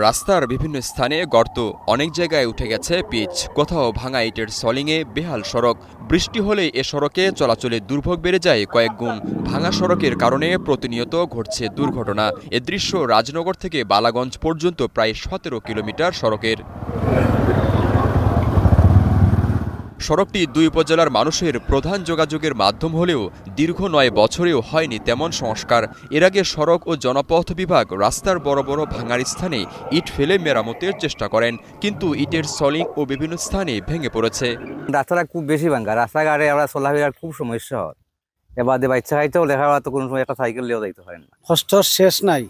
রাস্তার বিভিন্ন স্থানে গর্ত, অনেক জায়গায় উঠে গেছে পিচ, কোথাও ভাঙা ইটের সলিংয়ে বেহাল সড়ক। বৃষ্টি হলে এ সড়কে চলাচলে দুর্ভোগ বেড়ে যায় কয়েক গুণ। ভাঙা সড়কের কারণে প্রতিনিয়ত ঘটছে দুর্ঘটনা। এ দৃশ্য রাজনগর থেকে বালাগঞ্জ পর্যন্ত প্রায় ১৭ কিলোমিটার সড়কের। সড়কটি দুই উপজেলার মানুষের প্রধান যোগাযোগের মাধ্যম হলেও দীর্ঘ ৯ বছরেও হয়নি তেমন সংস্কার। এর আগে সড়ক ও জনপথ বিভাগ রাস্তার বড় বড় ভাঙার স্থানে ইট ফেলে মেরামতের চেষ্টা করেন, কিন্তু ইটের সলিং ও বিভিন্ন স্থানে ভেঙে পড়েছে। রাস্তাটা খুব বেশি ভাঙা, রাস্তাঘাটে আমরা চলাফেরার খুব সমস্যা হয়। এবার বাচ্চা খাইতেও লেখা তো কোনো সময় একটা সাইকেল নিয়েও যাইতে পারেন না। কষ্টর শেষ নাই।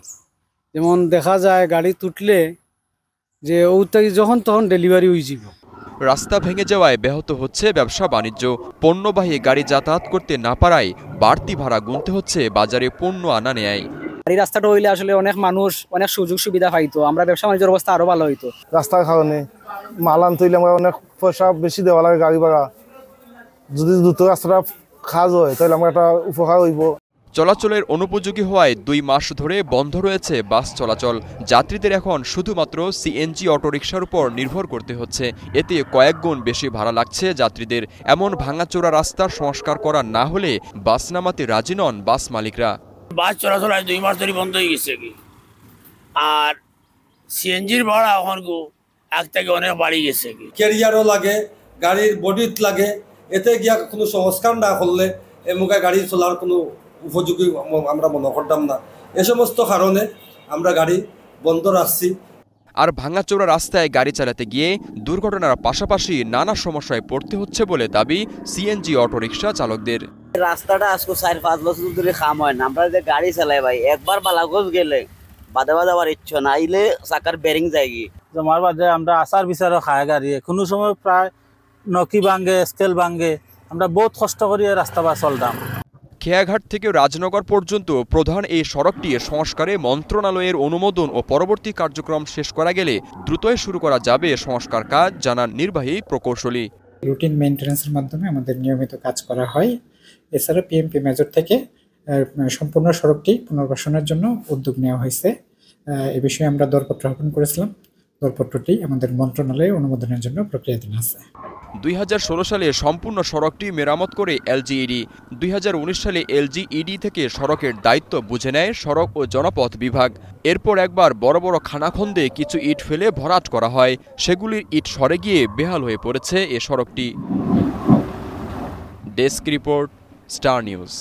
যেমন দেখা যায় গাড়ি তুটলে যে ওটাই যখন তখন ডেলিভারি হয়ে যাব। রাস্তা ভেঙে যাওয়ায় ব্যাহত হচ্ছে ব্যবসা বাণিজ্য। পণ্যবাহী গাড়ি যাতায়াত করতে না পারায় বাড়তি ভাড়া গুনতে হচ্ছে বাজারে পণ্য আনা নেয়। এই রাস্তাটা হইলে আসলে অনেক মানুষ অনেক সুযোগ সুবিধা পাইতো, আমরা ব্যবসা বাণিজ্যের অবস্থা আরো ভালো হইতো। রাস্তার কারণে মাল আনতে হইলে আমরা অনেক পয়সা বেশি দেওয়া লাগে গাড়ি ভাড়া। যদি দ্রুত রাস্তাটা কাজ হয় তাহলে আমরা একটা উপকার হইব। চলাচলের অনুপযোগী হওয়ায় ২ মাস ধরে বন্ধ রয়েছে বাস চলাচল। যাত্রীদের এখন শুধুমাত্র সিএনজি অটোরিকশার উপর নির্ভর করতে হচ্ছে। এতে কয়েক গুণ বেশি ভাড়া লাগছে যাত্রীদের। এমন ভাঙাচোরা রাস্তার সংস্কার করা না হলে বাস নামাতে রাজি নন বাস মালিকরা। বাস চলাচল ২ মাস ধরে বন্ধ হয়ে গেছে কি, আর সিএনজির ভাড়া এখন এক থেকে অনেক বাড়ি গেছে কি। ক্যারিয়ারও লাগে, গাড়ির বডিত লাগে। এতে গিয়া কোনো সংস্কার না করলে এমুকা গাড়ি চলার কোনো উপযোগী আমরা মনে করতাম না। এ সমস্ত কারণে আমরা গাড়ি বন্ধ রাখছি। আর ভাঙাচোরা রাস্তায় গাড়ি চালাতে গিয়ে দুর্ঘটনার পাশাপাশি নানা সমস্যায় পড়তে হচ্ছে বলে দাবি সিএনজি অটোরিকশা চালকদের। রাস্তাটা আজকে ৪-৫ বছর ধরে খাম হয় না। আমরা যে গাড়ি চালাই ভাই, একবার বালাগঞ্জ গেলে বাদে বাদে আবার ইচ্ছা না আইলে চাকার বেরিং যায় গিয়ে জমার বাদে আমরা আচার বিচারও খায় গাড়ি। কোনো সময় প্রায় নকি ভাঙে, স্কেল ভাঙে। আমরা বহুত কষ্ট করিয়ে রাস্তা বা চলতাম। খেয়াঘাট থেকে রাজনগর পর্যন্ত প্রধান এই সড়কটি সংস্কারে মন্ত্রণালয়ের অনুমোদন ও পরবর্তী কার্যক্রম শেষ করা গেলে দ্রুতই শুরু করা যাবে সংস্কার কাজ, জানান নির্বাহী প্রকৌশলী। রুটিন মেইনটেন্যান্সের মাধ্যমে আমাদের নিয়মিত কাজ করা হয়। এছাড়া পিএমপি মেজর থেকে সম্পূর্ণ সড়কটি পুনর্বাসনের জন্য উদ্যোগ নেওয়া হয়েছে। এ বিষয়ে আমরা দরপত্র আহ্বান করেছিলাম। দরপত্রটি আমাদের মন্ত্রণালয়ে অনুমোদনের জন্য প্রক্রিয়াধীন আছে। ২০১৬ সালে সম্পূর্ণ সড়কটি মেরামত করে এলজিইডি। ২০১৯ সালে এলজিইডি থেকে সড়কের দায়িত্ব বুঝে নেয় সড়ক ও জনপথ বিভাগ। এরপর একবার বড় বড় খানাখন্দে কিছু ইট ফেলে ভরাট করা হয়। সেগুলির ইট সরে গিয়ে বেহাল হয়ে পড়েছে এ সড়কটি। Desk report, star news.